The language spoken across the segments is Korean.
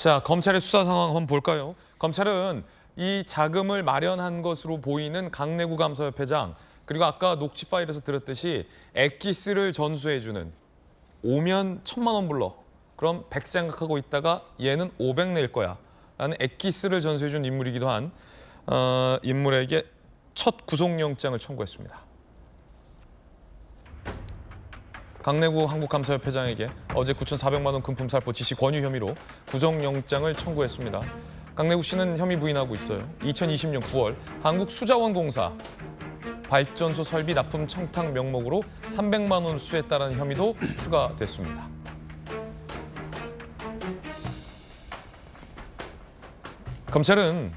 자, 검찰의 수사 상황 한번 볼까요? 검찰은 이 자금을 마련한 것으로 보이는 강내구 감사협회장, 그리고 아까 녹취 파일에서 들었듯이 엑기스를 전수해주는 오면 1,000만 원 불러. 그럼 100 생각하고 있다가 얘는 500 낼 거야. 라는 엑기스를 전수해준 인물이기도 한 인물에게 첫 구속영장을 청구했습니다. 강내구 한국감사협회장에게 어제 9,400만 원 금품 살포 지시 권유 혐의로 구속영장을 청구했습니다. 강내구 씨는 혐의 부인하고 있어요. 2020년 9월 한국수자원공사 발전소 설비 납품 청탁 명목으로 300만 원 수수했다는 혐의도 추가됐습니다. 검찰은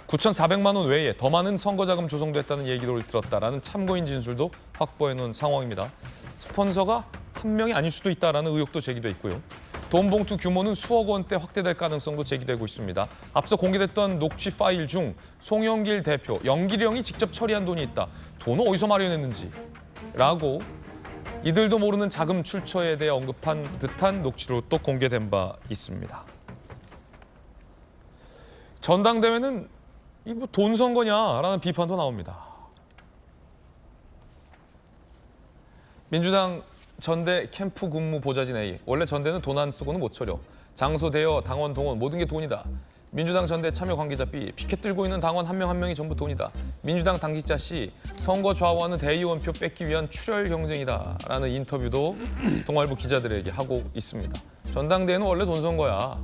9,400만 원 외에 더 많은 선거자금 조성됐다는 얘기를 들었다라는 참고인 진술도 확보해놓은 상황입니다. 스폰서가 한 명이 아닐 수도 있다라는 의혹도 제기돼 있고요. 돈 봉투 규모는 수억 원대 확대될 가능성도 제기되고 있습니다. 앞서 공개됐던 녹취 파일 중 송영길 대표, 영길이 형이 직접 처리한 돈이 있다. 돈은 어디서 마련했는지 라고 이들도 모르는 자금 출처에 대해 언급한 듯한 녹취로 또 공개된 바 있습니다. 전당대회는 뭐 돈 선거냐라는 비판도 나옵니다. 민주당 전대 캠프 근무 보좌진 A. 원래 전대는 돈 안 쓰고는 못 차려. 장소, 대여, 당원, 동원 모든 게 돈이다. 민주당 전대 참여 관계자 B. 피켓 들고 있는 당원 한 명 한 명이 전부 돈이다. 민주당 당직자 C. 선거 좌우하는 대의원표 뺏기 위한 출혈 경쟁이다. 라는 인터뷰도 동아일보 기자들에게 하고 있습니다. 전당대회는 원래 돈 선거야.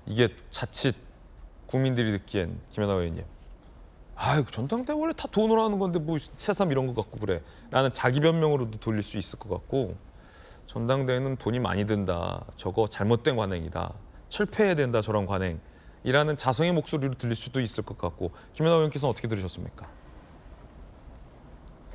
이게 자칫 국민들이 듣기엔 김연아 의원님, 아이고 전당대회 원래 다 돈으로 하는 건데 뭐 새삼 이런 거 갖고 그래 라는 자기 변명으로도 돌릴 수 있을 것 같고, 전당대회는 돈이 많이 든다, 저거 잘못된 관행이다, 철폐해야 된다 저런 관행이라는 자성의 목소리로 들릴 수도 있을 것 같고, 김연아 의원께서는 어떻게 들으셨습니까?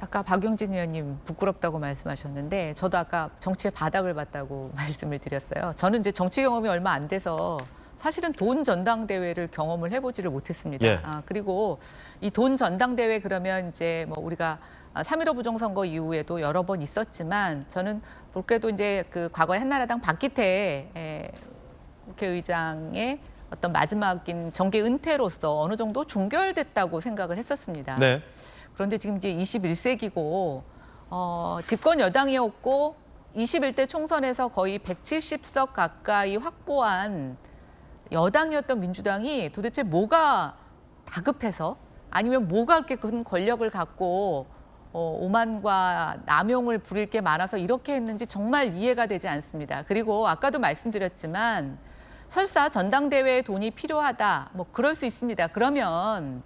아까 박용진 의원님 부끄럽다고 말씀하셨는데 저도 아까 정치의 바닥을 봤다고 말씀을 드렸어요. 저는 이제 정치 경험이 얼마 안 돼서 사실은 돈 전당대회를 경험을 해보지를 못했습니다. 예. 그리고 이 돈 전당대회 그러면 이제 뭐 우리가 3.15 부정선거 이후에도 여러 번 있었지만 저는 볼게도 이제 그 과거에 한나라당 박기태 국회의장의 어떤 마지막인 정계 은퇴로서 어느 정도 종결됐다고 생각을 했었습니다. 네. 그런데 지금 이제 21세기고 집권 여당이었고 21대 총선에서 거의 170석 가까이 확보한 여당이었던 민주당이 도대체 뭐가 다급해서 아니면 뭐가 그렇게 큰 권력을 갖고 오만과 남용을 부릴 게 많아서 이렇게 했는지 정말 이해가 되지 않습니다. 그리고 아까도 말씀드렸지만 설사 전당대회에 돈이 필요하다, 뭐 그럴 수 있습니다. 그러면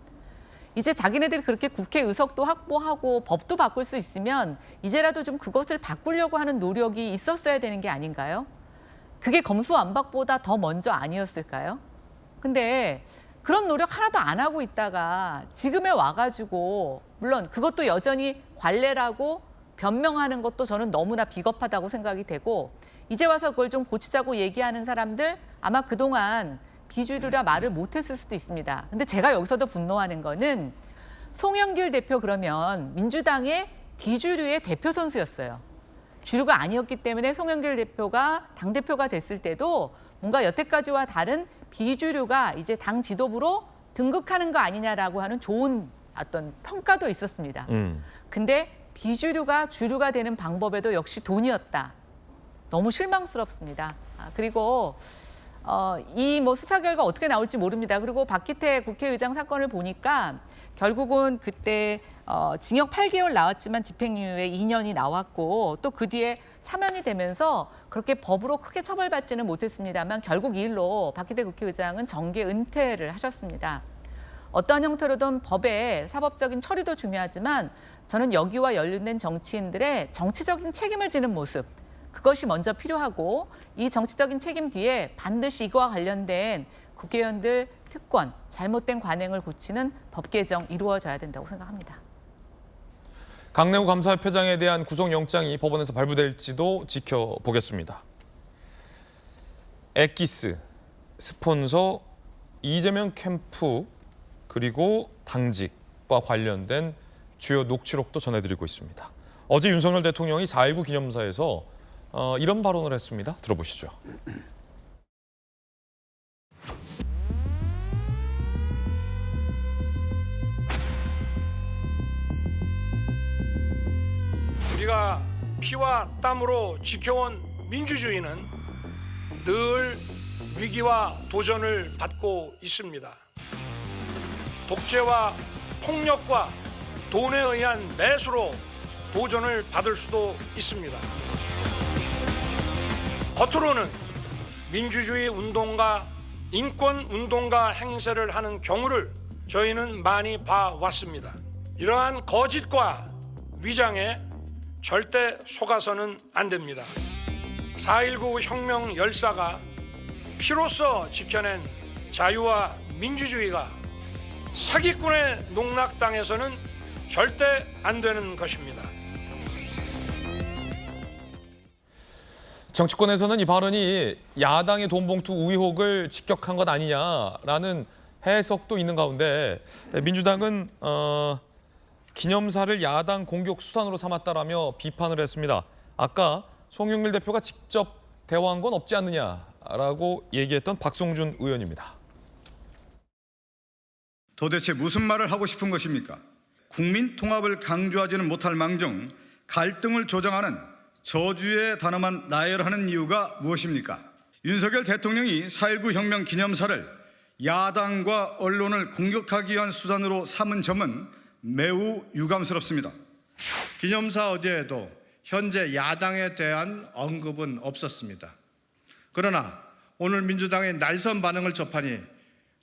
이제 자기네들이 그렇게 국회 의석도 확보하고 법도 바꿀 수 있으면 이제라도 좀 그것을 바꾸려고 하는 노력이 있었어야 되는 게 아닌가요? 그게 검수완박보다 더 먼저 아니었을까요? 근데 그런 노력 하나도 안 하고 있다가 지금에 와가지고 물론 그것도 여전히 관례라고 변명하는 것도 저는 너무나 비겁하다고 생각이 되고, 이제 와서 그걸 좀 고치자고 얘기하는 사람들 아마 그동안 비주류라 말을 못했을 수도 있습니다. 근데 제가 여기서도 분노하는 거는 송영길 대표 그러면 민주당의 비주류의 대표 선수였어요. 주류가 아니었기 때문에 송영길 대표가 당대표가 됐을 때도 뭔가 여태까지와 다른 비주류가 이제 당 지도부로 등극하는 거 아니냐라고 하는 좋은 어떤 평가도 있었습니다. 근데 비주류가 주류가 되는 방법에도 역시 돈이었다. 너무 실망스럽습니다. 그리고 이 뭐 수사 결과 어떻게 나올지 모릅니다. 그리고 박기태 국회의장 사건을 보니까 결국은 그때 징역 8개월 나왔지만 집행유예 2년이 나왔고 또 그 뒤에 사면이 되면서 그렇게 법으로 크게 처벌받지는 못했습니다만 결국 이 일로 박기태 국회의장은 정계 은퇴를 하셨습니다. 어떠한 형태로든 법의 사법적인 처리도 중요하지만 저는 여기와 연루된 정치인들의 정치적인 책임을 지는 모습, 그것이 먼저 필요하고 이 정치적인 책임 뒤에 반드시 이거와 관련된 국회의원들 특권, 잘못된 관행을 고치는 법 개정 이루어져야 된다고 생각합니다. 강내구 감사협회장에 대한 구속영장이 법원에서 발부될지도 지켜보겠습니다. 엑기스, 스폰서, 이재명 캠프, 그리고 당직과 관련된 주요 녹취록도 전해드리고 있습니다. 어제 윤석열 대통령이 4.19 기념사에서 이런 발언을 했습니다. 들어보시죠. 우리가 피와 땀으로 지켜온 민주주의는 늘 위기와 도전을 받고 있습니다. 독재와 폭력과 돈에 의한 매수로 도전을 받을 수도 있습니다. 겉으로는 민주주의 운동가, 인권 운동가 행세를 하는 경우를 저희는 많이 봐왔습니다. 이러한 거짓과 위장에 절대 속아서는 안 됩니다. 4.19 혁명 열사가 피로써 지켜낸 자유와 민주주의가 사기꾼의 농락당해서는 절대 안 되는 것입니다. 정치권에서는 이 발언이 야당의 돈봉투 의혹을 직격한 것 아니냐라는 해석도 있는 가운데 민주당은 기념사를 야당 공격 수단으로 삼았다라며 비판을 했습니다. 아까 송영길 대표가 직접 대화한 건 없지 않느냐라고 얘기했던 박성준 의원입니다. 도대체 무슨 말을 하고 싶은 것입니까? 국민 통합을 강조하지는 못할 망정 갈등을 조장하는 저주의 단어만 나열하는 이유가 무엇입니까? 윤석열 대통령이 4.19 혁명 기념사를 야당과 언론을 공격하기 위한 수단으로 삼은 점은 매우 유감스럽습니다. 기념사 어디에도 현재 야당에 대한 언급은 없었습니다. 그러나 오늘 민주당의 날선 반응을 접하니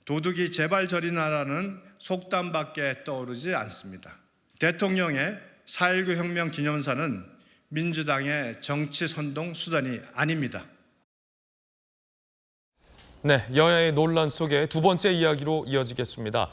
도둑이 제발 저리나라는 속담밖에 떠오르지 않습니다. 대통령의 4.19 혁명 기념사는 민주당의 정치 선동 수단이 아닙니다. 네, 여야의 논란 속에 두 번째 이야기로 이어지겠습니다.